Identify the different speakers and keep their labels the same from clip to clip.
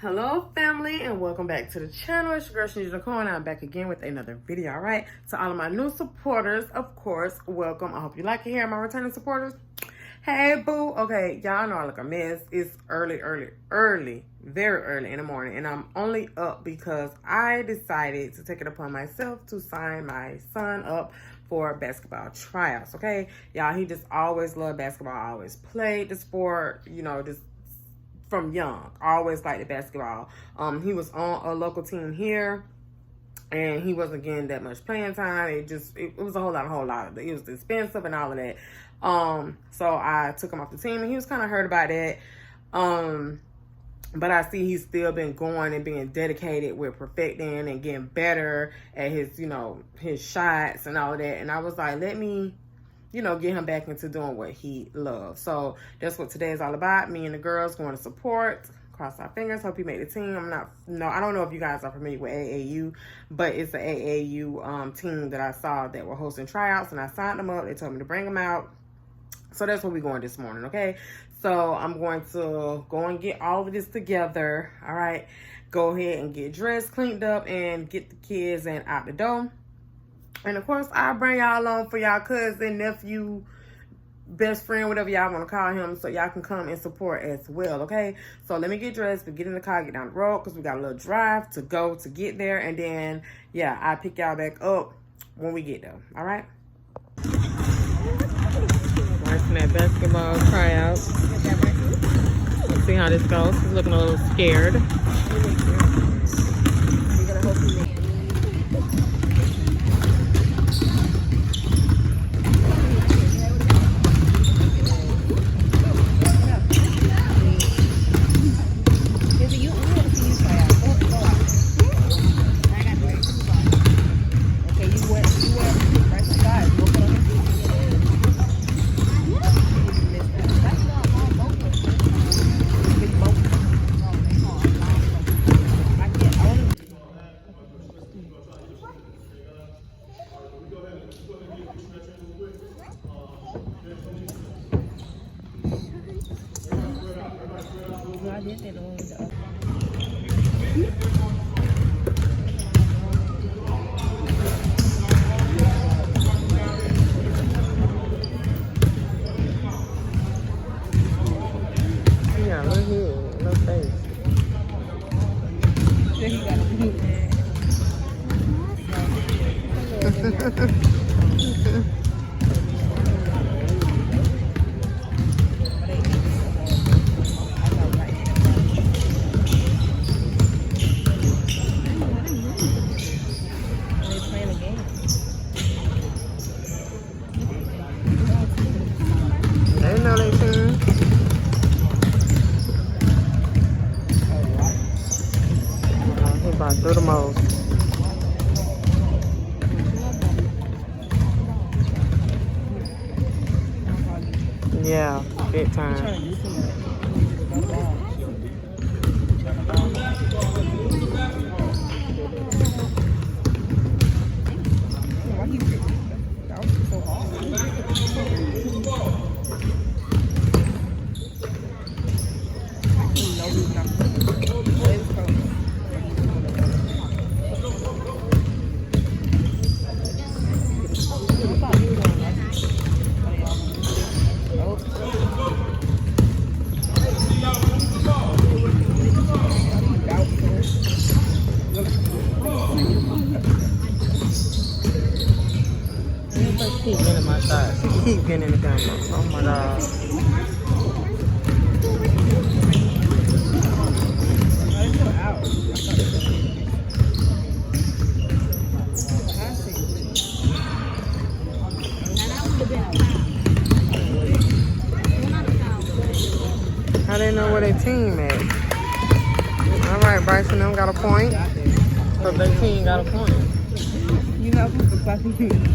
Speaker 1: Hello family, and welcome back to the channel. It's your girl Nicole, and I'm back again with another video. All right, to all of my new supporters, of course, welcome. I hope you like it here. My returning supporters, hey boo. Okay, y'all know I look a mess. It's early, very early in the morning, and I'm only up because I decided to take it upon myself to sign my son up for basketball tryouts. Okay, y'all, he just always loved basketball, always played the sport, you know, just from young, always liked the basketball. He was on a local team here, and he wasn't getting that much playing time. It was a whole lot. It was expensive and all of that. So I took him off the team, and he was kind of hurt about that. But I see he's still been going and being dedicated with perfecting and getting better at his, his shots and all of that. And I was like, let me, get him back into doing what he loves. So that's what today is all about. Me and the girls going to support. Cross our fingers. Hope he made the team. I don't know if you guys are familiar with AAU, but it's an AAU team that I saw that were hosting tryouts, and I signed them up. They told me to bring them out. So that's where we're going this morning, okay? So I'm going to go and get all of this together, all right? Go ahead and get dressed, cleaned up, and get the kids and out the door. And of course, I'll bring y'all along for y'all cousin, nephew, best friend, whatever y'all want to call him, so y'all can come and support as well, okay? So let me get dressed, we get in the car, get down the road, because we got a little drive to go to get there. And then, yeah, I'll pick y'all back up when we get there, all right? Watching that basketball tryout. Let's see how this goes. He's looking a little scared. Yeah, look here, no face. They know they can. He about to do the most. Yeah, big time. Keep getting my shots. Keep getting in the camera. Oh my god. How they know where their team at? All right, Bryson them got a point. So their team got a point.
Speaker 2: You know who's the fucking team?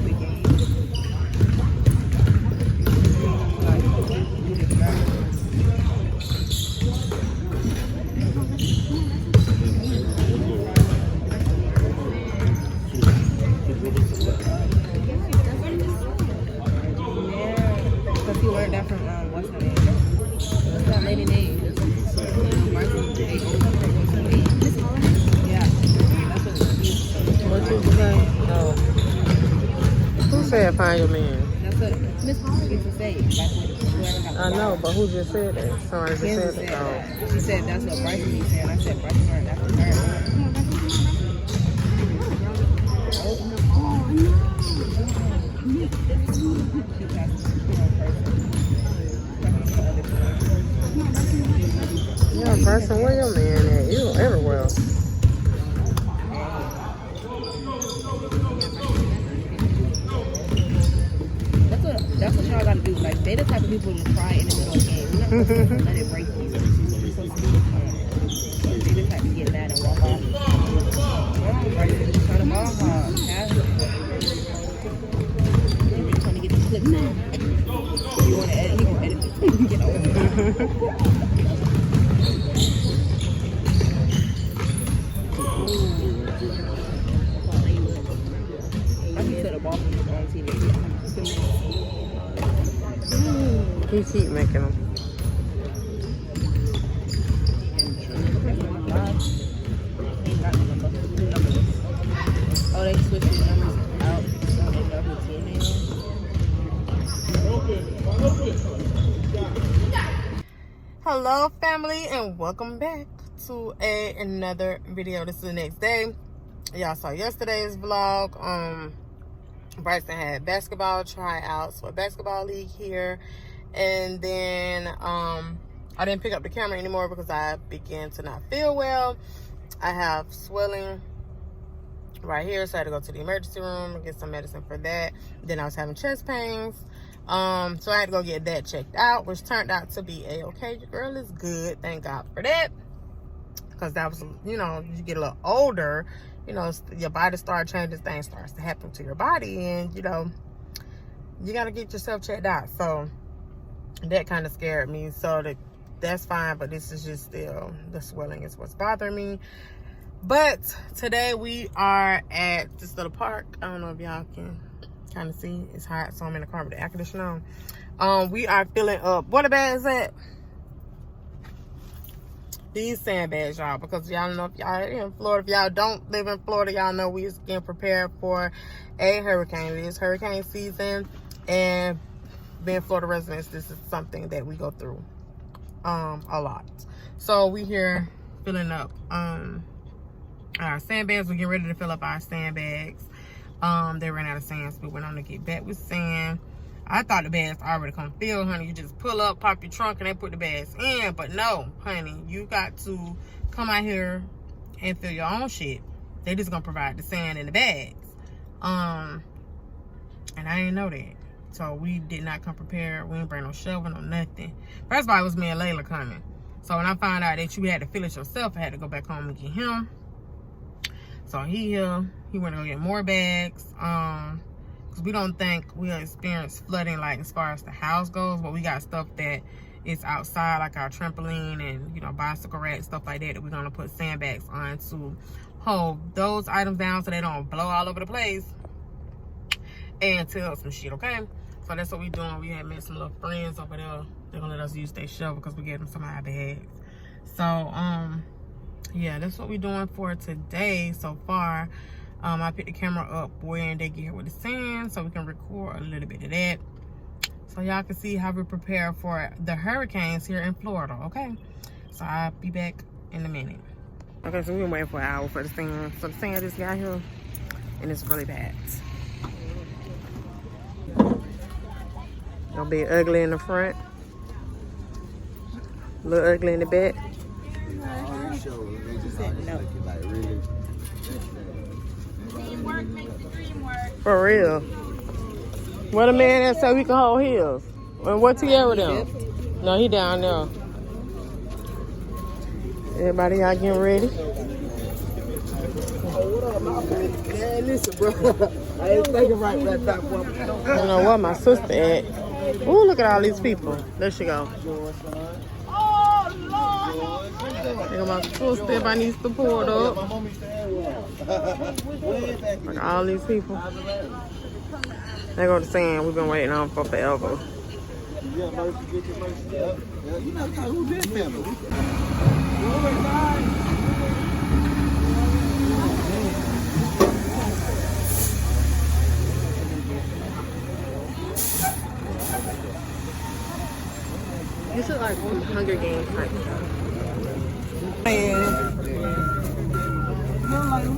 Speaker 2: Because he learned that from what's her name? What's that lady name?
Speaker 1: said find your man.
Speaker 2: That's what Miss Hall used to say.
Speaker 1: I know, but who just said that? Someone just
Speaker 2: Kenzie
Speaker 1: said
Speaker 2: said
Speaker 1: that.
Speaker 2: that. She said that's what Bryson be saying. I said Bryson learned that from her.
Speaker 1: Yeah, Bryson, where your man at? You everywhere.
Speaker 2: That's what y'all gotta do. Like, they the type of people to cry in the middle of the game. You're not supposed to let it break you. You're supposed to be they the type to get mad and walk off. Right, trying to ball hard. You're trying to get the clip now. If you want to edit, you gonna edit it. Get over it. I can set a ball from on TV.
Speaker 1: He keep making them.
Speaker 2: Oh, they switched the numbers out.
Speaker 1: Hello, family, and welcome back to another video. This is the next day. Y'all saw yesterday's vlog. Bryson had basketball tryouts for a basketball league here, and then I didn't pick up the camera anymore because I began to not feel well. I have swelling right here, so I had to go to the emergency room and get some medicine for that. Then I was having chest pains, so I had to go get that checked out, which turned out to be a-okay. Your girl is good, thank God for that, because that was, you know, you get a little older, you know, your body starts changing, things starts to happen to your body, and, you know, you got to get yourself checked out. So that kind of scared me. So that's fine, but this is just still, the swelling is what's bothering me. But today we are at this little park. I don't know if y'all can kind of see. It's hot, so I'm in the car with the air conditioner on. We are filling up, what a bag is that? These sandbags, y'all, because y'all know if y'all in Florida, if y'all don't live in Florida, y'all know we is getting prepared for a hurricane. It is hurricane season, and being Florida residents, this is something that we go through a lot. So we here filling up our sandbags. We're getting ready to fill up our sandbags. They ran out of sand, so we went on to get back with sand. I thought the bags already come filled, honey. You just pull up, pop your trunk, and they put the bags in. But no, honey, you got to come out here and fill your own shit. They just gonna provide the sand in the bags. And I didn't know that. So we did not come prepared. We didn't bring no shovel, no nothing. First of all, it was me and Layla coming. So when I found out that you had to fill it yourself, I had to go back home and get him. So he went to go get more bags. Because we don't think we'll experience flooding, like, as far as the house goes, but we got stuff that is outside, like our trampoline and, you know, bicycle rack, stuff like that we're going to put sandbags on to hold those items down so they don't blow all over the place and tilt some shit, okay? So that's what we're doing. We had met some little friends over there. They're going to let us use their shovel because we gave them some of our bags. So, yeah, that's what we're doing for today so far. I picked the camera up when they get here with the sand so we can record a little bit of that. So y'all can see how we prepare for the hurricanes here in Florida, okay? So I'll be back in a minute. Okay, so we've been waiting for an hour for the sand. So the sand just got here and it's really bad. Gonna be ugly in the front. A little ugly in the back. For real. What a man that said we can hold heels. And what's he ever done? No, he down there. Everybody out getting ready.
Speaker 3: Man, listen, bro. I ain't thinking right that back.
Speaker 1: I don't know what my sister at. Ooh, look at all these people. There she go. Look at my sister if I need support up. Look at all these people. They go to sand. We've been waiting on for forever.
Speaker 3: You know who this member?
Speaker 1: Hunger Games type stuff.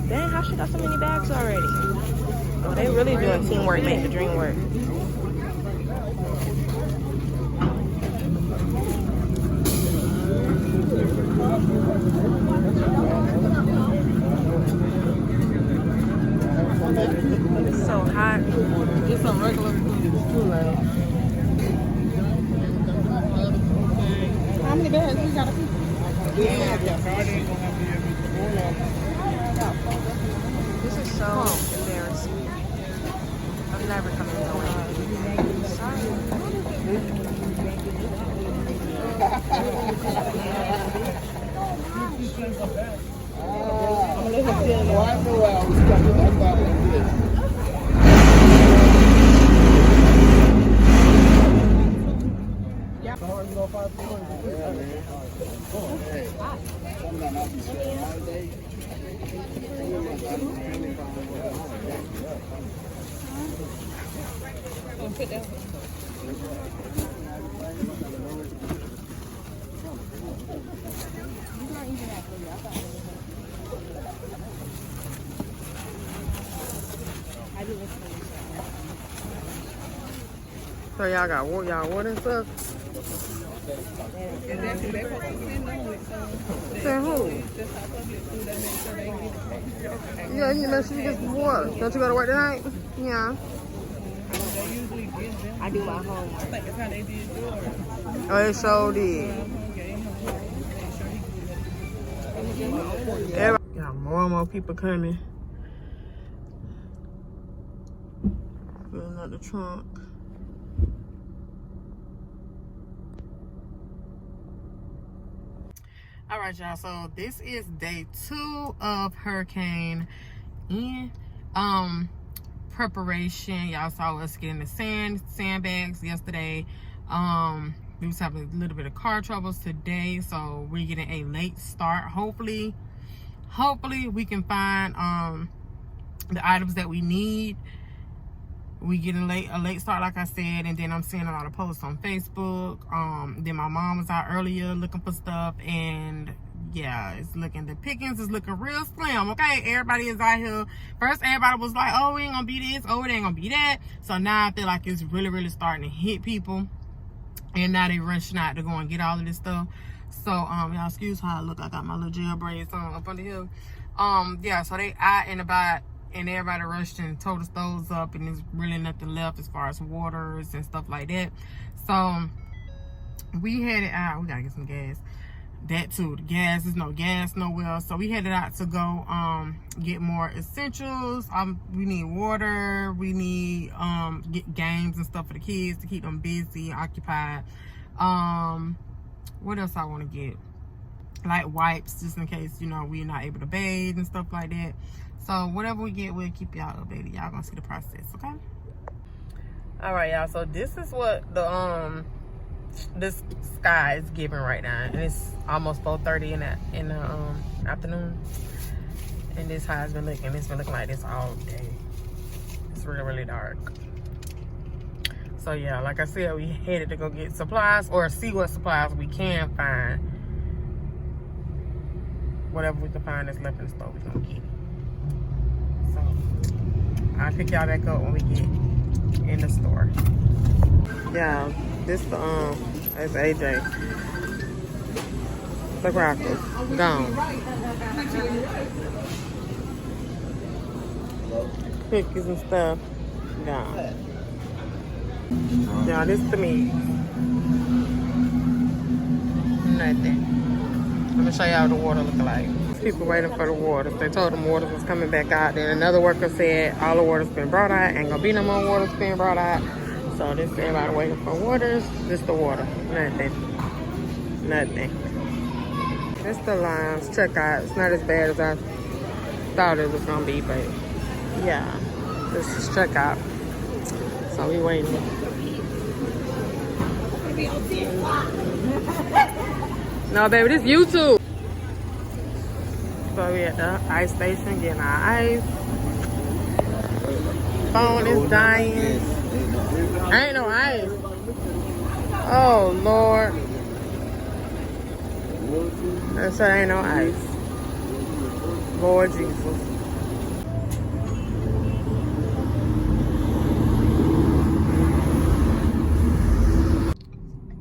Speaker 1: Dang, how she got so many bags already? Oh, they really doing teamwork, make the dream work. It's so hot.
Speaker 3: Get some regular food. It's too loud. How many bags we got to keep?
Speaker 1: This is so embarrassing. I'm never coming nowhere. Sorry. So y'all got y'all water and stuff? Say who? Yeah, you make sure you get some water. Don't you go to work tonight? Yeah.
Speaker 2: I do my homework.
Speaker 1: Oh, it sure did. Everybody got more and more people coming. Filling up the trunk. All right, y'all. So this is day 2 of Hurricane Ian preparation. Y'all saw us getting the sandbags yesterday. We was having a little bit of car troubles today, so we're getting a late start. Hopefully we can find the items that we need. We get a late start, like I said, and then I'm seeing a lot of posts on Facebook. Then my mom was out earlier looking for stuff, and yeah, the pickings is looking real slim. Okay, everybody is out here. First, everybody was like, "Oh, it ain't gonna be this. Oh, it ain't gonna be that." So now I feel like it's really starting to hit people, and now they rushing out to go and get all of this stuff. So y'all excuse how I look. I got my little gel braids on up under here. Yeah, so they out and about. And everybody rushed and told us those up, and there's really nothing left as far as waters and stuff like that. So we headed out. We gotta get some gas. That too. The gas, there's no gas nowhere. So we headed out to go get more essentials. We need water. We need get games and stuff for the kids to keep them busy, occupied. What else I want to get? Like wipes, just in case we're not able to bathe and stuff like that. So whatever we get, we'll keep y'all updated. Y'all gonna see the process, okay? All right, y'all. So this is what the this sky is giving right now, and it's almost 4:30 in the afternoon. And this how it's been looking. It's been looking like this all day. It's really dark. So yeah, like I said, we headed to go get supplies or see what supplies we can find. Whatever we can find that's left in the store, we gonna get it. I'll pick y'all back up when we get in the store. Yeah, this that's AJ. The crackers gone. Cookies and stuff gone. Yeah, this to me. Nothing. Let me show y'all what the water look like. People waiting for the waters. They told them waters was coming back out. Then another worker said all the water's been brought out. Ain't gonna be no more waters being brought out. So this everybody waiting for waters. This the water. Nothing. It's the Limes checkout. It's not as bad as I thought it was gonna be, but yeah, this is checkout. So we waiting. No, baby, this YouTube. So we at the ice station getting our ice. Phone is dying. Ain't no ice. Oh Lord. That shit ain't no ice. Lord Jesus.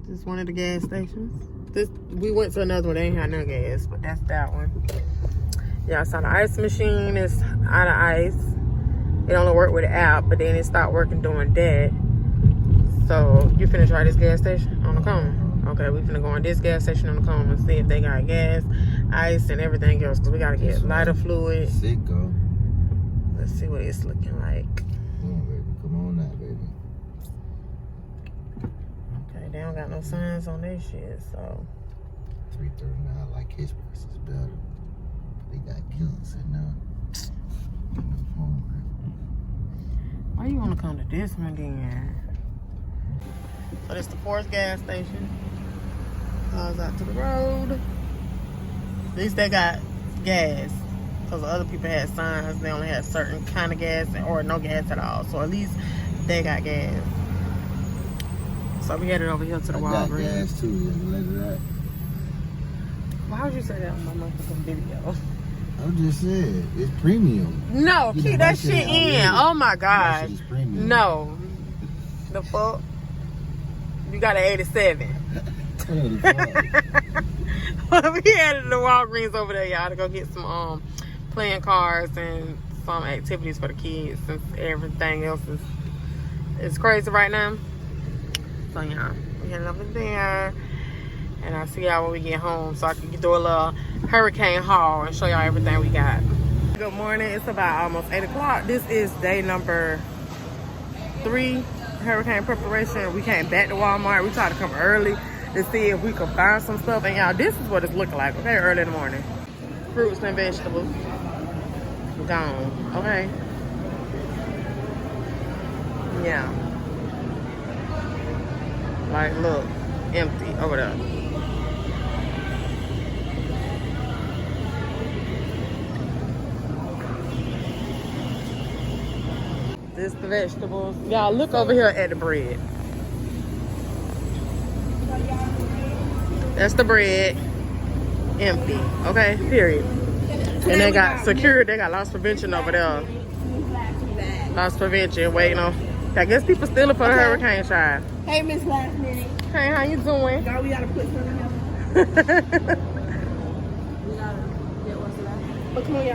Speaker 1: This one of the gas stations. We went to another one. They ain't had no gas, but that's that one. Yeah, so the ice machine is out of ice. It only worked with the app, but then it stopped working doing that. So you finna try this gas station on the corner. Okay, we finna go on this gas station on the corner and see if they got gas, ice, and everything else. Cause we gotta get lighter fluid.
Speaker 3: Sicko.
Speaker 1: Let's see what it's looking like.
Speaker 3: Come on, baby. Come on now, baby.
Speaker 1: Okay, they don't got no signs on this shit, so.
Speaker 3: 339. I like his price is better. They got guns in now.
Speaker 1: Why you wanna come to this one then? So this the fourth gas station. Goes out to the road. At least they got gas. Because other people had signs. They only had certain kind of gas or no gas at all. So at least they got gas. So we headed over here to the Walgreens.
Speaker 3: I got gas too. You ever that?
Speaker 1: Why would you say that on my motherfucking video?
Speaker 3: I just said it's premium.
Speaker 1: No,
Speaker 3: You
Speaker 1: keep
Speaker 3: know,
Speaker 1: that
Speaker 3: shit
Speaker 1: shit in.
Speaker 3: already.
Speaker 1: Oh my
Speaker 3: That
Speaker 1: God.
Speaker 3: shit is premium.
Speaker 1: No. The fuck? You got an 87.
Speaker 3: What the fuck?
Speaker 1: We headed to the Walgreens over there, y'all, to go get some playing cards and some activities for the kids since everything else is crazy right now. So yeah, we headed over there. And I'll see y'all when we get home so I can do a little hurricane haul and show y'all everything we got. Good morning. It's about almost 8 o'clock. This is day number 3, hurricane preparation. We came back to Walmart. We tried to come early to see if we could find some stuff. And y'all, this is what it's looking like, okay, early in the morning. Fruits and vegetables. Gone, okay? Yeah. Like, look, empty over there. This the vegetables. Y'all look over here at the bread. That's the bread. Empty. Okay, period. And they got security. They got loss prevention over there. Loss prevention waiting on. I guess people stealing for the hurricane shot.
Speaker 2: Hey, Miss Last Minute.
Speaker 1: Hey, how you doing?
Speaker 2: Now we gotta put something else.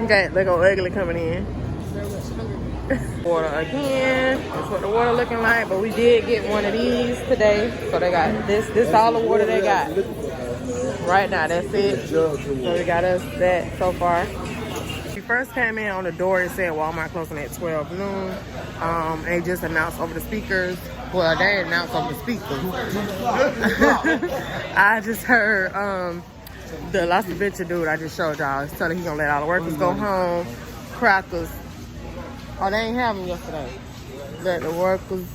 Speaker 1: Okay, they go ugly coming in. Water again. That's what the water looking like. But we did get one of these today. So they got this all the water they got. Right now, that's it. So we got us that so far. We first came in on the door, it said Walmart closing at 12 noon. And they just announced over the speakers. Well, they announced over the speakers. I just heard the loss prevention dude I just showed y'all. He's telling he's gonna let all the workers go home. Crackers. Oh, they ain't have them yesterday. Let the workers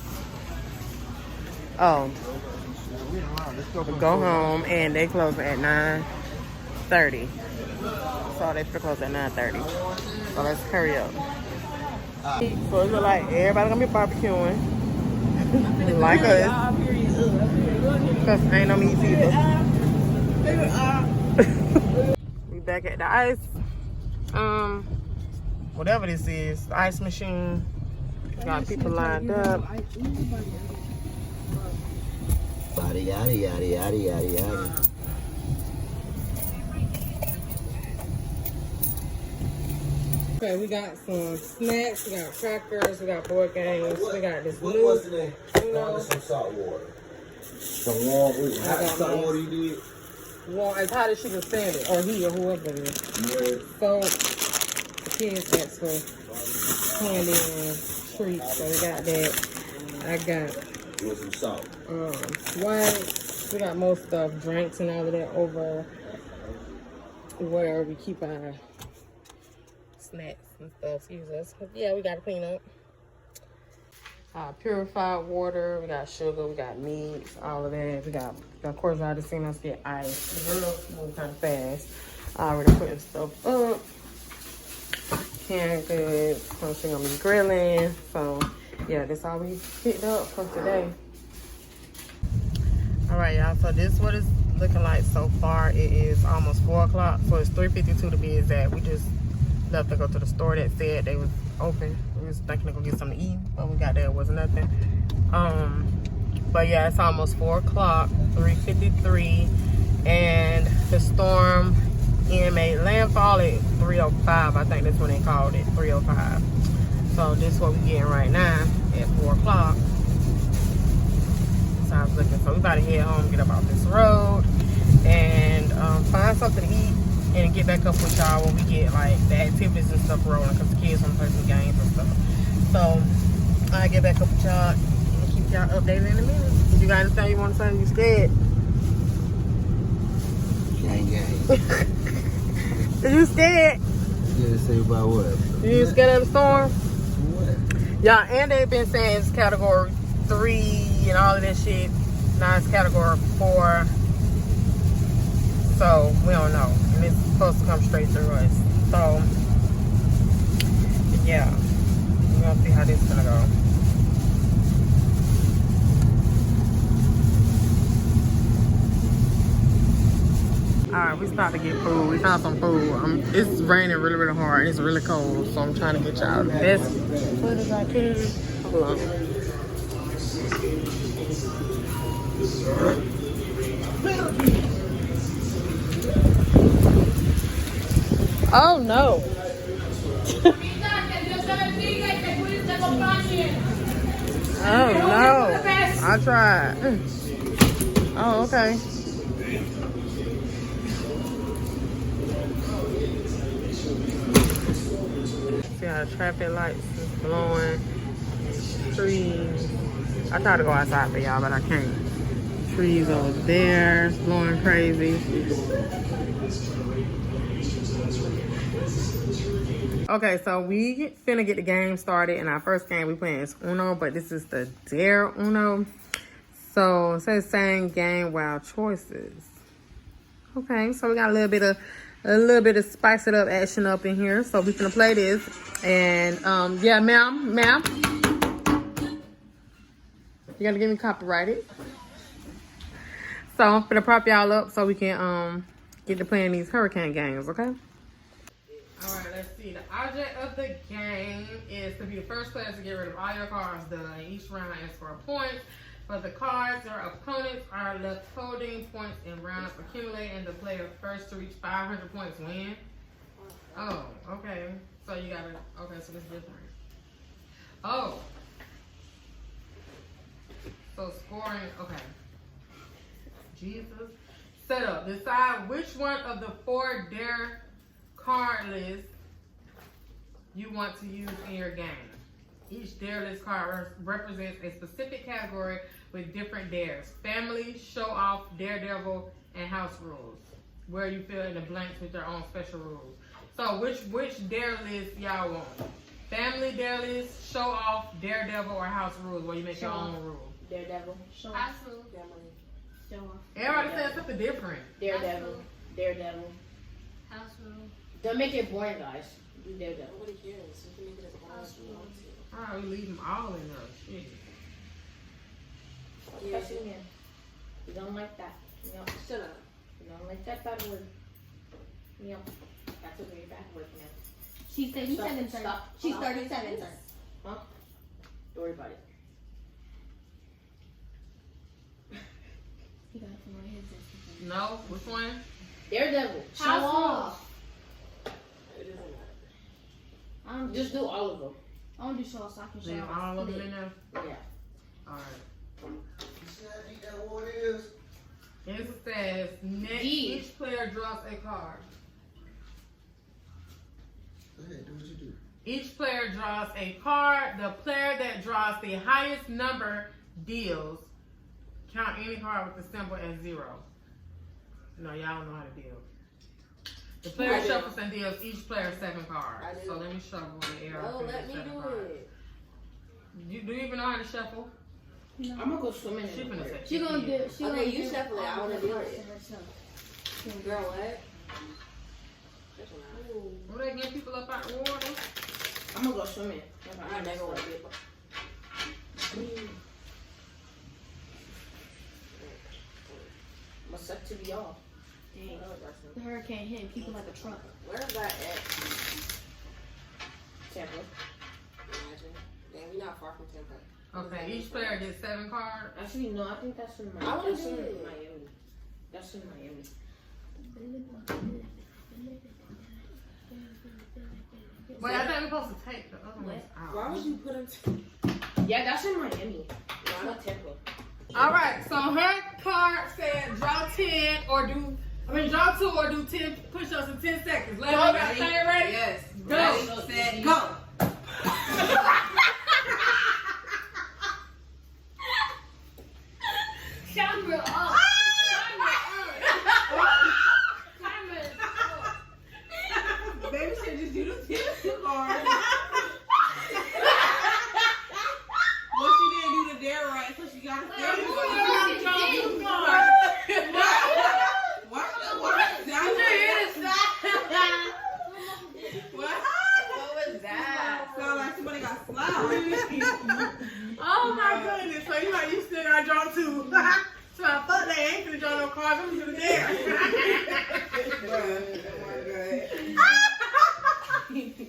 Speaker 1: go home, and they close at 9:30. So they close at 9:30. So let's hurry up. So it look like everybody gonna be barbecuing. Like us. Cause ain't no meat either. We back at the ice. Whatever this is, the ice machine. Got people lined up.
Speaker 3: Yada yada yada yada yada yada.
Speaker 1: Okay, we got some snacks, we got crackers, we got board games, we got this new,
Speaker 3: What's the name? Some salt water. Some warm salt water you did?
Speaker 1: Well, as hot as she can stand it, or he or whoever it is.
Speaker 3: Yeah.
Speaker 1: So the kids asked for candy and treats, so we got that. I got
Speaker 3: With some salt.
Speaker 1: swipes. We got most stuff, drinks and all of that over where we keep our snacks and stuff. Excuse us. Yeah, we got to clean up. Purified water. We got sugar. We got meats. All of that. We got, of course, I just seen us get ice. The girls move kind of fast. Already putting stuff up. Canned goods. So she's gonna be grilling. So yeah, that's all we picked up for today. All right, y'all. So this what it's looking like so far it is almost 4 o'clock. So it's 3:52 to be exact. We just left to go to the store that said they was open. We was thinking to go get something to eat, but we got there, it was nothing. But yeah, it's almost 4 o'clock, 3:53, and the storm made landfall at 3:05. I think that's when they called it, 3:05. So this is what we're getting right now at 4 o'clock. So I was looking, so we about to head home, get up off this road, and find something to eat, and get back up with y'all when we get like the activities and stuff rolling, because the kids want to play some games and stuff. So I'll get back up with y'all and keep y'all updated in a minute. If you got anything you want to say, you scared?
Speaker 3: Gang, gang.
Speaker 1: You scared?
Speaker 3: You say about what?
Speaker 1: You scared of the storm?
Speaker 3: What?
Speaker 1: Yeah, and they've been saying it's category 3 and all of that shit. Now it's category 4. So we don't know. And it's supposed to come straight through us. So yeah. We're gonna see how this is gonna go. Alright, we stopped to get food. We found some food. It's raining really, really hard. And it's really cold. So I'm trying to get y'all the best food as I can. Hold on. Oh no. Oh no. I tried. Oh, okay. See how the traffic lights is blowing. Trees. I tried to go outside for y'all, but I can't. Trees over there, it's blowing crazy. Okay, so we finna get the game started, and our first game we playing is Uno, but this is the Dare Uno. So it says same game, wild choices. Okay, so we got a little bit of spice it up action up in here. So we finna play this, and yeah, ma'am, you gotta give me copyrighted. So I'm finna prop y'all up so we can get to playing these hurricane games, okay? Alright, let's see. The object of the game is to be the first player to get rid of all your cards done. Each round is for a point. For the cards, your opponents are left holding points in rounds accumulate, and the player first to reach 500 points win. Oh, okay. So you gotta, okay, so this is different. Oh. So scoring, okay. Jesus. Setup. Decide which one of the 4 Dare card lists you want to use in your game. Each Dare list card represents a specific category with different dares. Family, show off, daredevil, and house rules. Where you fill in the blanks with your own special rules. So which dare list y'all want? Family dare list, show off, daredevil, or house rules, where you make your own rules.
Speaker 2: Daredevil. Show off.
Speaker 4: House rules.
Speaker 2: Family. Show off.
Speaker 1: Everybody said something different.
Speaker 2: Daredevil. Daredevil.
Speaker 4: House rules.
Speaker 2: Don't make it boring, guys. Do Daredevil.
Speaker 5: Nobody cares. You can make it as boring as you want to.
Speaker 1: Alright, we leave them all in there. Shit.
Speaker 5: Yeah,
Speaker 2: Especially men. We don't like that. You know,
Speaker 5: shut up.
Speaker 2: we don't like that bad word. You know, that's a very bad word, man.
Speaker 4: She's 37 turns.
Speaker 2: Stop.
Speaker 4: She's
Speaker 2: Stop.
Speaker 4: 37 turns.
Speaker 2: Huh? Don't worry about it.
Speaker 4: You got it from right here.
Speaker 1: No, which one?
Speaker 2: Daredevil. Show
Speaker 4: House
Speaker 2: off.
Speaker 5: It doesn't matter.
Speaker 4: I don't
Speaker 2: Just do all of them.
Speaker 4: I don't do show off so I can show
Speaker 1: Leave
Speaker 4: off.
Speaker 1: all of them in there?
Speaker 2: Yeah.
Speaker 1: Alright.
Speaker 3: You see how deep that water is?
Speaker 1: It says, next,
Speaker 2: G.
Speaker 1: each player draws a card.
Speaker 3: Go ahead, do what you do.
Speaker 1: Each player draws a card. The player that draws the highest number deals. Count any card with the symbol as 0. No, y'all don't know how to deal. The player
Speaker 5: I did.
Speaker 1: shuffles and deals each player 7
Speaker 5: I
Speaker 1: cards.
Speaker 5: did.
Speaker 1: So let me shuffle the air.
Speaker 5: No, let me do it.
Speaker 1: You do you even know how to shuffle?
Speaker 2: I'm gonna go swimming
Speaker 1: She
Speaker 2: in the
Speaker 1: finna
Speaker 2: water.
Speaker 1: say
Speaker 4: She gonna do. She
Speaker 5: Okay,
Speaker 4: gonna
Speaker 5: you
Speaker 4: do
Speaker 5: shuffle it. I
Speaker 4: all
Speaker 5: wanna
Speaker 4: the
Speaker 5: do
Speaker 4: cards
Speaker 5: it.
Speaker 4: to herself.
Speaker 5: Girl, what?
Speaker 1: Will they get people up out the water?
Speaker 2: I'm gonna go swimming.
Speaker 5: I never want to be a
Speaker 2: I'm gonna suck to be y'all.
Speaker 4: Dang. The hurricane hitting people like a truck.
Speaker 5: Where is that at? Tampa. Imagine. Dang, we not far from Tampa.
Speaker 1: Okay, each player gets 7 cards.
Speaker 2: Actually, no, I think that's in Miami.
Speaker 5: I wanna
Speaker 2: That's in
Speaker 5: do it.
Speaker 2: Miami. That's in Miami.
Speaker 1: Wait, I think we're supposed to take the other ones
Speaker 5: Why
Speaker 1: out.
Speaker 5: would you put them?
Speaker 2: Yeah, that's in Miami. Why not Tampa?
Speaker 1: All right, so her card said draw 10 or do, draw 2 or do 10 push-ups in 10 seconds. Let me got stay ready?
Speaker 5: Yes.
Speaker 1: Go.
Speaker 5: Ready, set, go.
Speaker 4: Camera up.
Speaker 5: Baby should just do the 10 card. Well, she didn't do the dare right, so she got a dare. Sound like somebody got slapped.
Speaker 1: Oh my goodness, so you still gotta draw 2. So I thought they ain't gonna draw no cards, I'm gonna do there.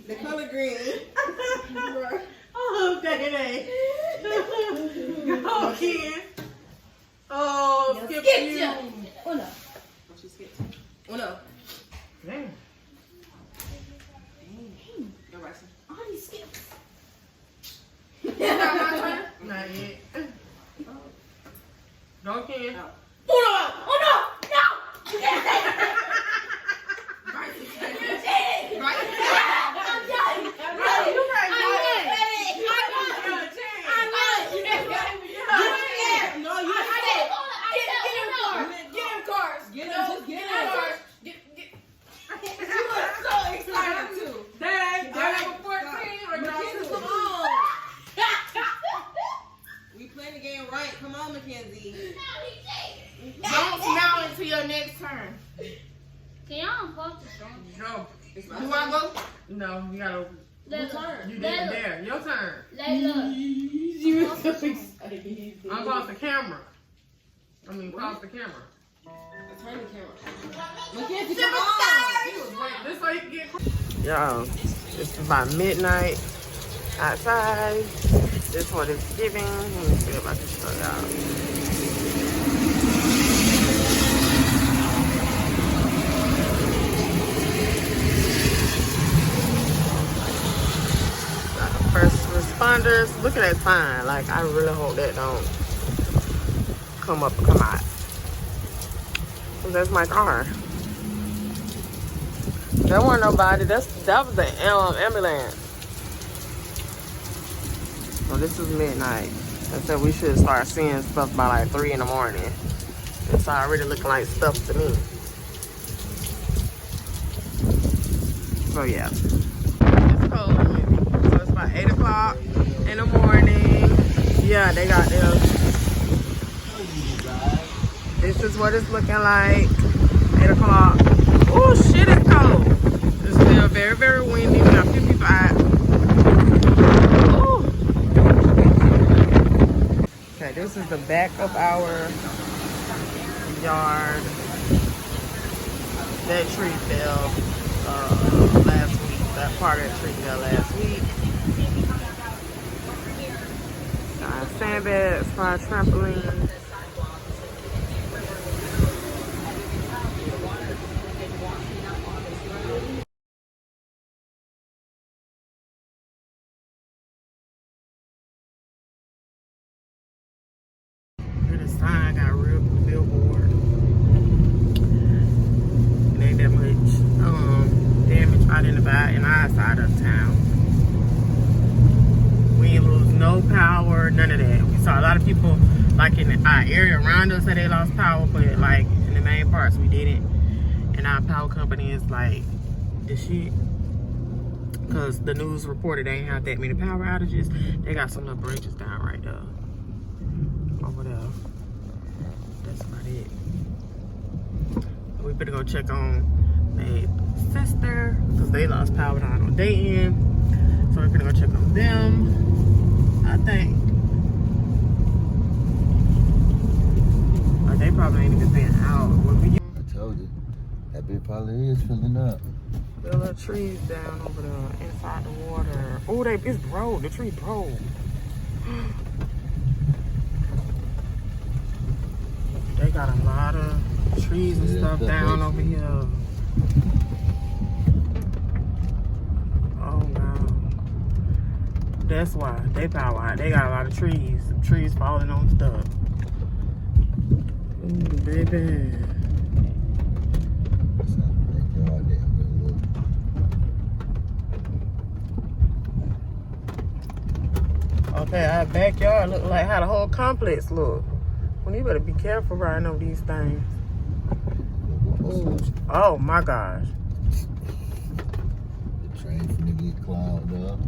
Speaker 5: The color green.
Speaker 1: Oh, Daddy. Go, Ken. Oh, skip you.
Speaker 4: Oh no.
Speaker 5: She skipped. Oh no.
Speaker 1: Damn.
Speaker 5: Go, Bryson.
Speaker 4: All these skips.
Speaker 1: Not yet. Go, Ken.
Speaker 4: Oh no! Oh no! No!
Speaker 5: Bryson.
Speaker 4: I'm done.
Speaker 5: No, you get him cards. Get him, just get him cards. You are so excited too.
Speaker 1: Dad, I have a 14 or draw 2.
Speaker 5: Come on. We playing the game right. Come on, Mackenzie.
Speaker 1: Don't smile until your next turn.
Speaker 4: Can y'all unpause the song?
Speaker 1: Go.
Speaker 5: It's
Speaker 1: You wanna go? No, you gotta.
Speaker 4: Layla.
Speaker 1: You did it there. Your turn.
Speaker 4: Layla.
Speaker 1: Unpause the camera. Pause the camera.
Speaker 5: Turn the camera. Mackenzie, come on.
Speaker 1: This way you can get. Yo, it's about midnight outside. This what it's giving. Let me see if I can show y'all. First responders, look at that sign. Like, I really hope that don't come out. Cause that's my car. There wasn't nobody. That was the ambulance. So this is midnight. I said we should start seeing stuff by like 3 in the morning. It's already looking like stuff to me. So yeah. It's cold. So it's about 8 o'clock in the morning. Yeah, they got them. This is what it's looking like. 8 o'clock. Oh shit, it's cold. It's still very, very windy. We got 55. Oh. Okay, this is the back of our yard. That tree fell last week. That part of the tree fell last week. Sandbags for our trampoline. The sign got real billboard. It ain't that much damage identified in our side of town. We ain't lose no power, none of that. We saw a lot of people like in our area around us that they lost power, but like in the main parts we didn't. And our power company is like the shit. Cause the news reported they ain't have that many power outages. They got some little bridges down right there. Over there. That's about it. We better go check on my sister because they lost power down on their end. So we're gonna go check on them. I think. But they probably ain't even been out. When we get
Speaker 3: told you. That bit probably is filling up.
Speaker 1: The little trees down over there inside the water. Oh, it's broke. The tree broke. They got a lot of trees and stuff down over here. Oh no. That's why. They probably why. They got a lot of trees. Some trees falling on stuff. Ooh, baby. Okay, our backyard look like how the whole complex look. Well, you better be careful riding over these things. Ooh. Oh my gosh.
Speaker 3: The train finna get clogged up.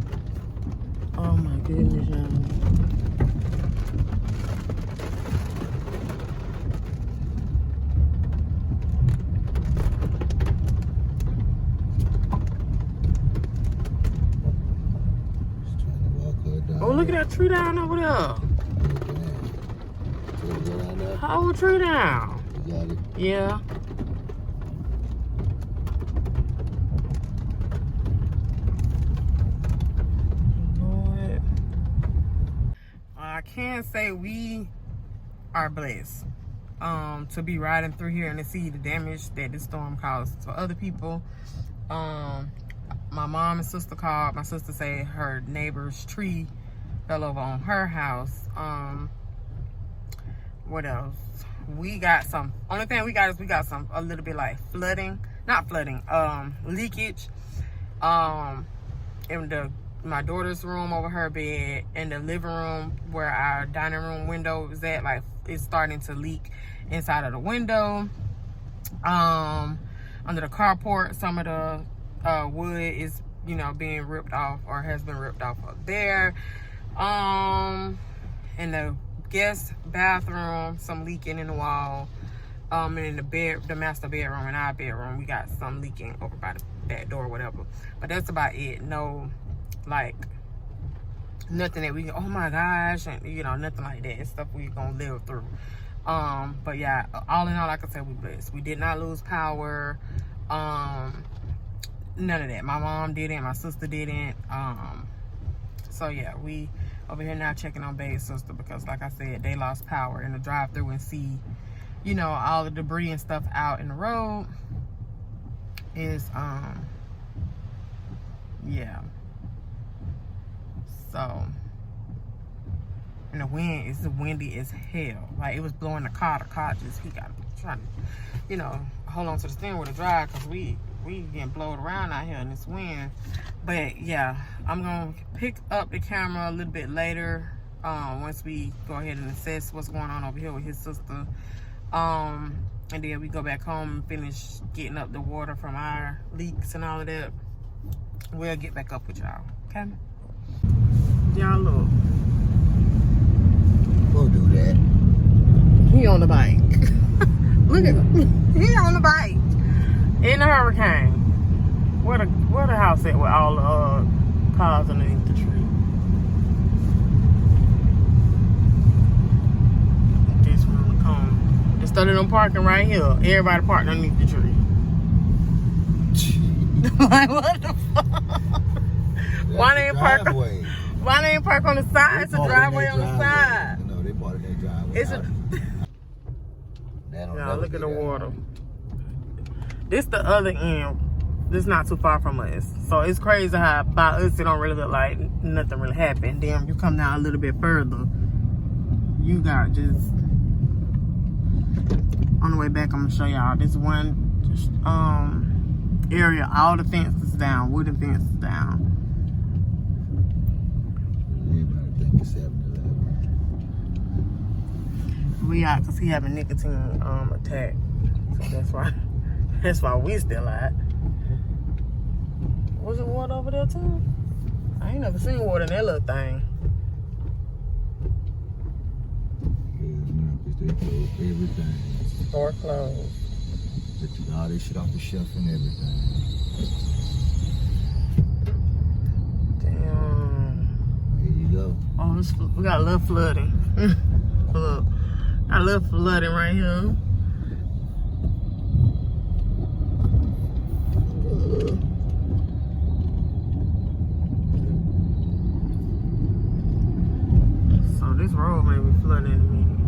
Speaker 1: Oh my goodness, y'all. Oh, look at that tree down over there. Whole tree down.
Speaker 3: You got it?
Speaker 1: Yeah. Lord. I can say we are blessed to be riding through here and to see the damage that this storm caused for other people. My mom and sister called. My sister said her neighbor's tree fell over on her house. What else? We got some. Only thing we got is a little bit like flooding. Not flooding. Leakage. In my daughter's room over her bed, in the living room where our dining room window is at, like it's starting to leak inside of the window. Under the carport, some of the wood is, being ripped off or has been ripped off up there. In the guest bathroom, some leaking in the wall. And in the master bedroom and our bedroom, we got some leaking over by the back door or whatever. But that's about it. No, like, nothing that we, oh my gosh, and nothing like that. It's stuff we gonna live through. But yeah, all in all, like I said, we blessed. We did not lose power. None of that. My mom didn't, my sister didn't. So yeah, we over here now checking on baby's sister because, like I said, they lost power in the drive-through and see, all the debris and stuff out in the road is, yeah. So, and the wind is windy as hell. Like, it was blowing the car. The car just, he got trying to, hold on to the steering wheel to drive because we getting blown around out here in this wind. But yeah, I'm gonna pick up the camera a little bit later once we go ahead and assess what's going on over here with his sister, and then we go back home and finish getting up the water from our leaks and all of that. We'll get back up with y'all. Okay, y'all, look,
Speaker 3: We'll do that.
Speaker 1: he on the bike. Look at him, he on the bike in the hurricane. Where the house at with all the cars underneath the tree? This one come. Instead of them parking right here, everybody parked underneath the tree. Like, what the fuck? Why they ain't park on the side? It's a driveway on the side.
Speaker 3: No, they bought it in their driveway.
Speaker 1: It's a. Yeah, look at the water. This the other end. This not too far from us. So it's crazy how by us it don't really look like nothing really happened. Then you come down a little bit further, you got just on the way back. I'm gonna show y'all this one area. All the fences down, wooden fences down.
Speaker 3: Everybody think it's 7-Eleven.
Speaker 1: We out because he having nicotine attack. So that's why we still out. Was it water over there too? I ain't never seen water in that little thing.
Speaker 3: Yeah, because they closed everything.
Speaker 1: Store closed.
Speaker 3: They took all this shit off the shelf and everything.
Speaker 1: Damn.
Speaker 3: Here you go.
Speaker 1: Oh, we got a little flooding. Look, got a little flooding right here. this road may be flooding in a minute.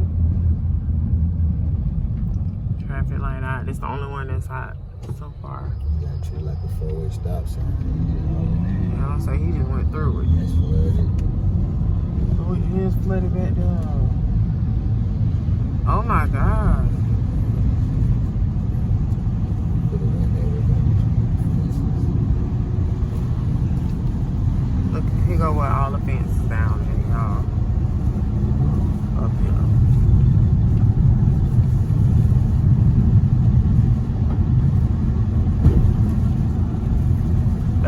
Speaker 1: Traffic light out. It's the only one that's hot so far.
Speaker 3: You got to treat like a 4-way stop sign.
Speaker 1: You know, so he just went through it.
Speaker 3: It's flooded.
Speaker 1: Oh, it is flooded back down. Oh my God. Look, here go where all the fences down there, y'all. Up here.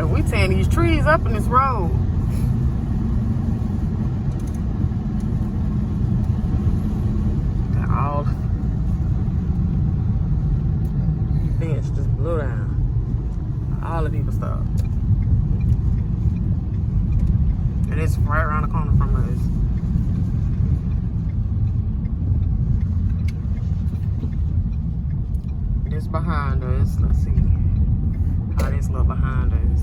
Speaker 1: If we tearing these trees up in this road. And all the fence just blew down. All the people's stuff. And it's right around the corner from us. This behind us. Let's see how this look behind us.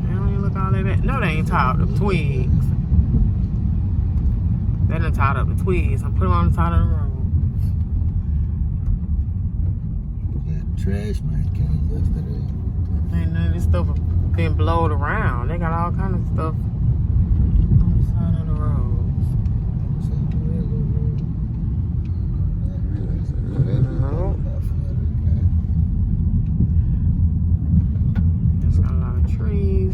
Speaker 1: They don't even look all that bad. No, they ain't tied up twigs. They done tied up the twigs and put them on the side of the road.
Speaker 3: Yeah, trash man came yesterday.
Speaker 1: Ain't none of this stuff been blowed around. They got all kind of stuff on the side of the road. There's got a lot of trees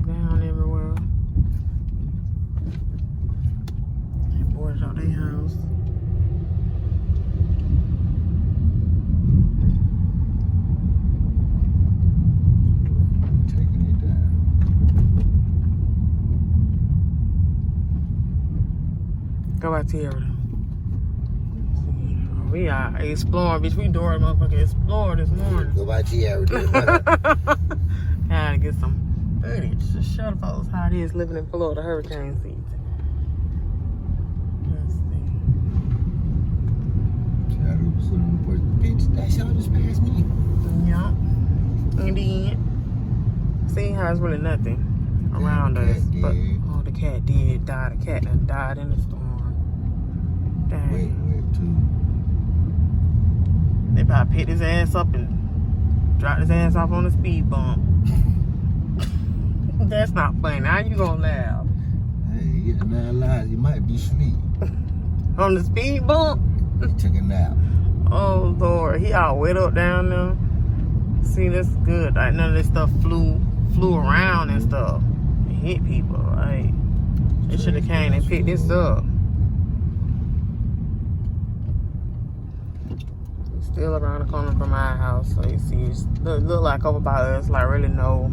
Speaker 1: down everywhere. They boarded out their house. Go out here. We are exploring, bitch. We doing motherfucking explore this morning.
Speaker 3: Go by Tierra.
Speaker 1: Gotta get some footage to show the folks how it is living in Florida hurricane season. Let's see.
Speaker 3: Bitch, that y'all just passed me.
Speaker 1: Yup. And then, see how it's really nothing around us. But, oh, the cat did die. The cat done died in the storm. Dang.
Speaker 3: Wait, too.
Speaker 1: They probably picked his ass up and dropped his ass off on the speed bump. That's not funny. How you gonna laugh?
Speaker 3: Hey, you getting that line, you might be asleep.
Speaker 1: On the speed bump?
Speaker 3: He took a nap.
Speaker 1: Oh Lord, he all wet up down there. See, that's good. Like none of this stuff flew around and stuff. It hit people. Like they should have came and picked this up. Still around the corner from my house, so you see, it look like over by us, like really no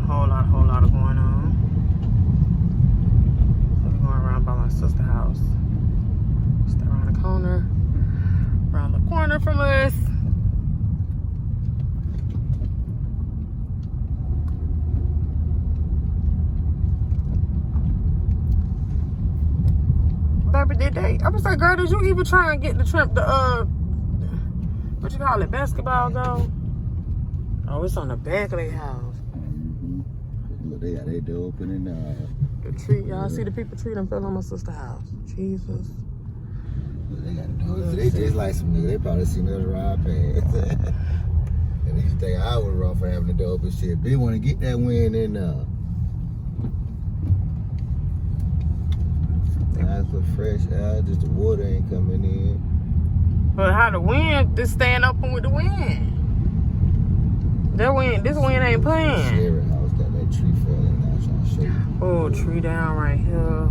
Speaker 1: whole lot of going on. So we're going around by my sister's house. Just around the corner from us. Baby, did they? I was like, girl, did you even try and get the what you call it, basketball goal? Oh, it's on the back of their house.
Speaker 3: Look, they got their door open and
Speaker 1: The tree, y'all see the people tree done fell on my sister's house. Jesus.
Speaker 3: they got the door. They just like some niggas. They probably seen us ride past. And they think I was wrong for having the door open. Shit, they want to get that wind in there. Nice for fresh air, just the water ain't coming in.
Speaker 1: But how the wind just staying open with the wind? This wind ain't playing.
Speaker 3: Sherry house got that tree falling down, trying to show you.
Speaker 1: Oh, tree down right here.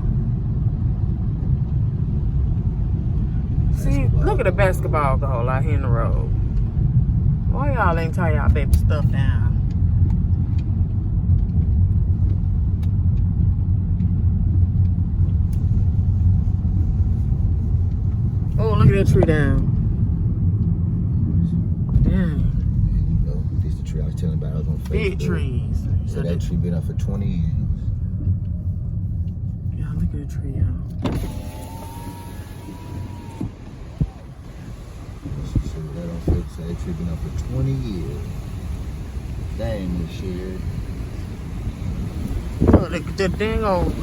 Speaker 1: See, look at the basketball goal out here in the road. Why y'all ain't tie y'all baby stuff down? Oh, look at that tree down. Dang.
Speaker 3: You know, this is the tree I was telling about. I was on Facebook.
Speaker 1: Big trees.
Speaker 3: So that tree been up for 20 years.
Speaker 1: Yeah, look at the tree, y'all.
Speaker 3: So that on Facebook, so that tree been up for 20 years. Dang this shit.
Speaker 1: Look, the dang old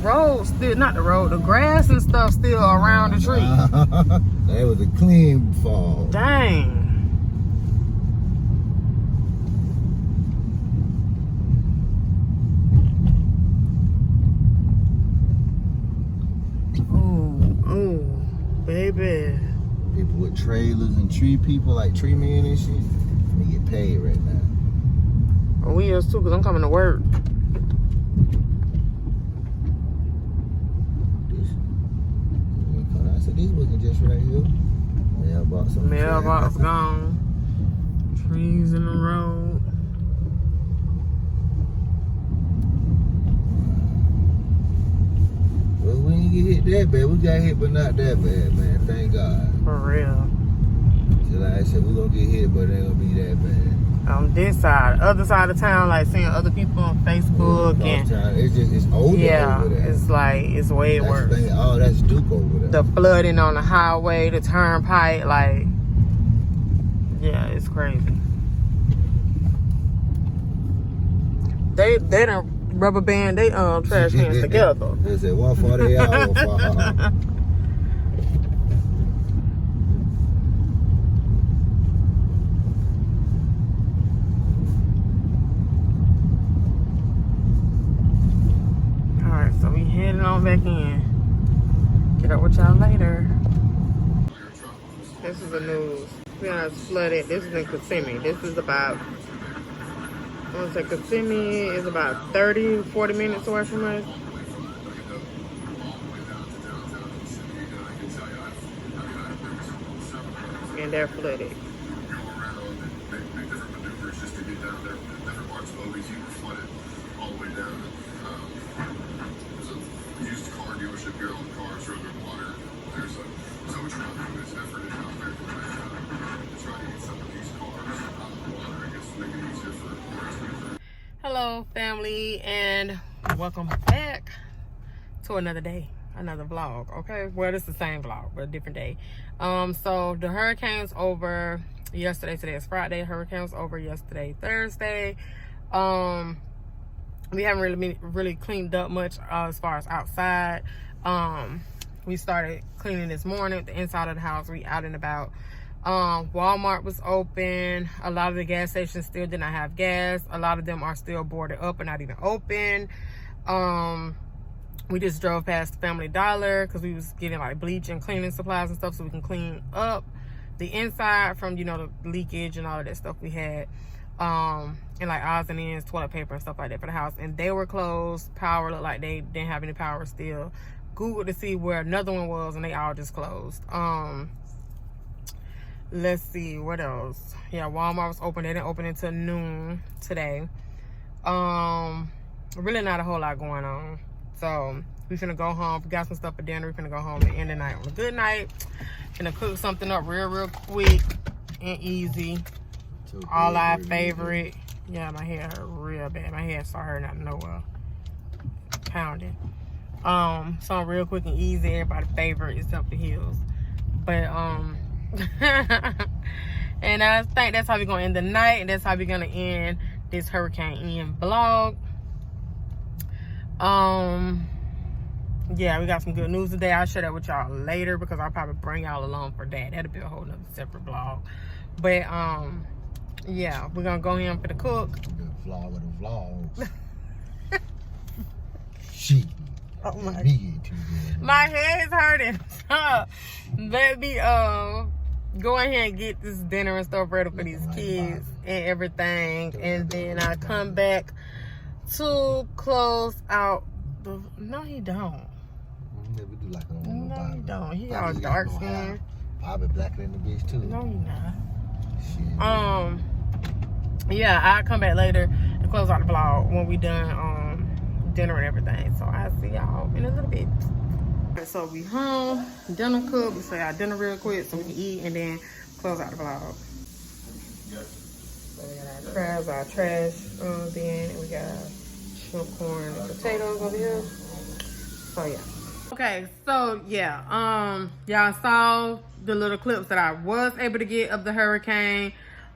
Speaker 1: road still, not the road, the grass and stuff still around the tree.
Speaker 3: That was a clean fall.
Speaker 1: Dang. Oh, baby.
Speaker 3: People with trailers and tree people, like tree men and shit, they get paid right now.
Speaker 1: Oh, we is too, because I'm coming to work.
Speaker 3: I said, these wasn't just right here.
Speaker 1: Mailbox gone. Trees in the road.
Speaker 3: Well, we ain't get hit that bad. We got hit, but not that bad, man. Thank God.
Speaker 1: For real.
Speaker 3: So like I said, we're gonna get hit, but it ain't gonna be that bad.
Speaker 1: On this side, other side of town, like seeing other people on Facebook and
Speaker 3: It's older
Speaker 1: yeah,
Speaker 3: over there.
Speaker 1: it's like it's way
Speaker 3: That's
Speaker 1: worse.
Speaker 3: the thing. Oh, that's Duke over there.
Speaker 1: The flooding on the highway, the turnpike, like yeah, it's crazy. They done rubber band they trash cans together.
Speaker 3: They said 140 hour.
Speaker 1: Alright, so we heading on back in. Get up with y'all later. This is the news. We are flooded. This is in Kissimmee. This is about, I want to say Kissimmee is about 30, 40 minutes away from us. And they're flooded. Hello family, and welcome back to another day, another vlog. Okay, well, it's the same vlog but a different day. So the hurricane's over yesterday. Today is Friday. Hurricane was over yesterday, Thursday. We haven't really cleaned up much as far as outside. We started cleaning this morning. The inside of the house, we out and about. Walmart was open. A lot of the gas stations still did not have gas. A lot of them are still boarded up and not even open. We just drove past Family Dollar because we was getting like bleach and cleaning supplies and stuff so we can clean up the inside from, you know, the leakage and all of that stuff we had. And like odds and ends, toilet paper and stuff like that for the house. And they were closed. Power looked like they didn't have any power still. Googled to see where another one was and they all just closed. Let's see what else. Yeah, Walmart was open. They didn't open until noon today. Really not a whole lot going on. So we finna go home. We got some stuff for dinner. We finna go home and end the night on a good night. Finna cook something up real quick and easy. All our favorite. Yeah, my hair hurt real bad. My hair started hurting out of nowhere. Pounding. Something real quick and easy. Everybody's favorite is Up the Hills. But and I think that's how we're gonna end the night, and that's how we're gonna end this Hurricane Ian vlog. Yeah, we got some good news today. I'll share that with y'all later because I'll probably bring y'all along for that. That'll be a whole nother separate vlog. But yeah, we're gonna go in for the cook.
Speaker 3: The vlog of the vlogs. Shit.
Speaker 1: Oh my head is hurting. Let me go in here and get this dinner and stuff ready for these kids and everything, and then I come back to close out the. No, he don't.
Speaker 3: Never do like a
Speaker 1: No, he don't. He all dark skin.
Speaker 3: Probably blacker than the bitch too.
Speaker 1: No, he not.
Speaker 3: Shit.
Speaker 1: Yeah, I'll come back later and close out the vlog when we done dinner and everything. So I'll see y'all in a little bit. Okay, so we home, dinner cooked. We say our dinner real quick so we can eat and then close out the vlog. So we got our crabs, our trash bin, and we got shrimp, corn, and potatoes over here. So yeah. Okay, so yeah, y'all saw the little clips that I was able to get of the hurricane.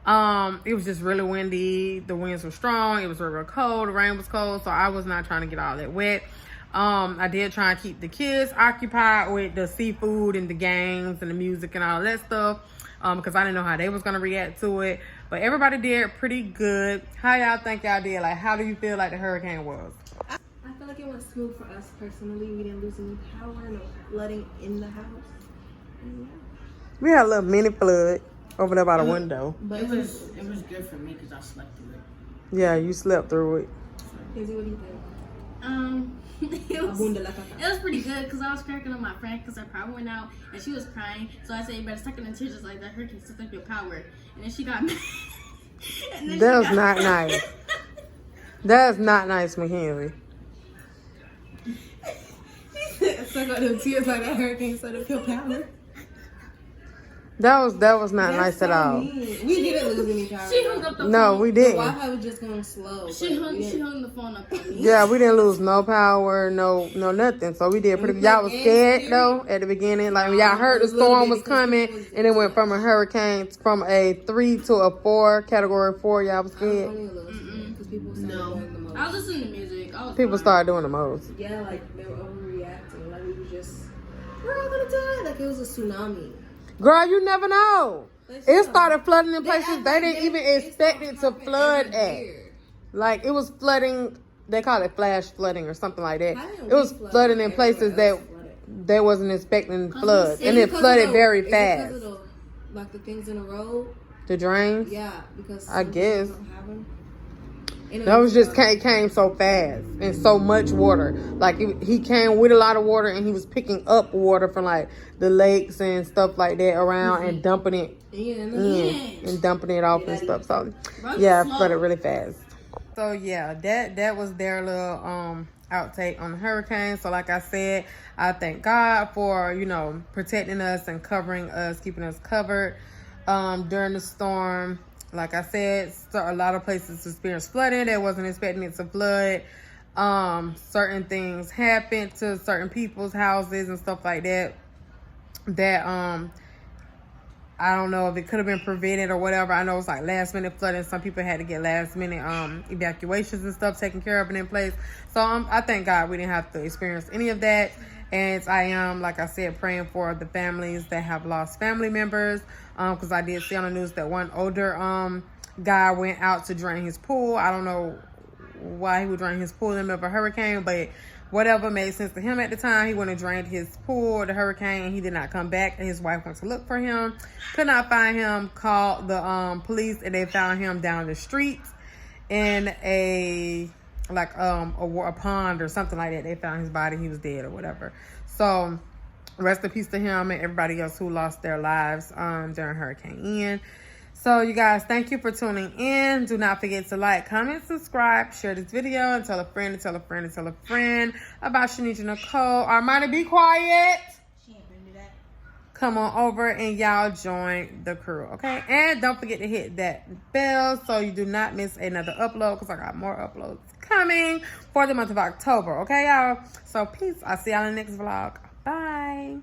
Speaker 1: It was just really windy. The winds were strong. It was real cold. The rain was cold. So I was not trying to get all that wet. I did try and keep the kids occupied with the seafood and the games and the music and all that stuff. Because I didn't know how they was going to react to it. But everybody did pretty good. How y'all think y'all did? Like, how do you feel like the hurricane was?
Speaker 2: I feel like it went smooth for us personally. We didn't lose any power, no flooding in the house. And yeah.
Speaker 1: We had a little mini flood over there by the window.
Speaker 2: But
Speaker 5: It was good for me because I slept through it.
Speaker 1: Yeah, you slept through it.
Speaker 2: Izzy, what do you think?
Speaker 4: It was pretty good because I was cracking on my friend because her power went out and she was crying. So I said, you better suck in the tears just like that hurricane sucked up your power. And then she got mad.
Speaker 1: That was not nice. That's not nice, Mackenzie.
Speaker 2: Suck out them tears like that hurricane sucked up your power.
Speaker 1: That was not nice at all.
Speaker 2: We didn't lose any power.
Speaker 4: She hung up the phone.
Speaker 1: No, we
Speaker 2: The
Speaker 1: didn't.
Speaker 2: Wi-Fi was just going slow.
Speaker 4: She hung the phone up on me.
Speaker 1: Yeah, we didn't lose no power, no nothing. So we did pretty good. Y'all was scared though at the beginning. Like when y'all heard the storm was coming and it went from a hurricane from a 3 to a 4, category 4, y'all was scared.
Speaker 2: Only a little because people started doing the most.
Speaker 4: I was listening to music. I was
Speaker 1: People
Speaker 4: fine.
Speaker 1: started doing the most.
Speaker 2: Yeah, like they were overreacting. Like we was just, we're all gonna die. Like it was a tsunami.
Speaker 1: Girl, you never know. It started flooding in places
Speaker 2: act
Speaker 1: they
Speaker 2: like
Speaker 1: didn't even
Speaker 2: it's
Speaker 1: expect it to
Speaker 2: happen
Speaker 1: flood
Speaker 2: every
Speaker 1: at.
Speaker 2: year.
Speaker 1: Like it was flooding. They call it flash flooding or something like that.
Speaker 2: How did
Speaker 1: It was
Speaker 2: we flood
Speaker 1: flooding in
Speaker 2: everywhere
Speaker 1: places that
Speaker 2: else flooded?
Speaker 1: they wasn't expecting to flood,
Speaker 4: we
Speaker 1: and it
Speaker 2: Because
Speaker 1: flooded
Speaker 2: of the-
Speaker 1: very
Speaker 2: is it
Speaker 1: fast.
Speaker 2: because of the, like the things in the road.
Speaker 1: The drains.
Speaker 2: Yeah, because
Speaker 1: I
Speaker 2: some
Speaker 1: guess.
Speaker 2: people don't have them. And it
Speaker 1: That was just came so fast and so much water. Like he came with a lot of water and he was picking up water from like the lakes and stuff like that around and dumping it in and dumping it off and stuff. So yeah, it flooded really fast. So yeah, that was their little outtake on the hurricane. So like I said, I thank God for, you know, protecting us and covering us, keeping us covered during the storm. Like I said, a lot of places experienced flooding. They wasn't expecting it to flood. Certain things happened to certain people's houses and stuff like that. That I don't know if it could have been prevented or whatever. I know it's like last minute flooding. Some people had to get last minute evacuations and stuff taken care of and in place. So I thank God we didn't have to experience any of that. And I am, like I said, praying for the families that have lost family members. Because I did see on the news that one older guy went out to drain his pool. I don't know why he would drain his pool in the middle of a hurricane, but whatever made sense to him at the time. He went and drained his pool, the hurricane, and he did not come back. And his wife went to look for him, could not find him, called the police, and they found him down the street in a pond or something like that. They found his body. He was dead or whatever. So rest in peace to him and everybody else who lost their lives during Hurricane Ian. So you guys, thank you for tuning in. Do not forget to like, comment, subscribe, share this video, and tell a friend, and tell a friend, and tell a friend about Shanisha Nicole. Armani, be quiet.
Speaker 5: She ain't gonna do that.
Speaker 1: Come on over and y'all join the crew, okay? And don't forget to hit that bell so you do not miss another upload, because I got more uploads coming for the month of October, okay, y'all? So peace. I'll see y'all in the next vlog. Bye.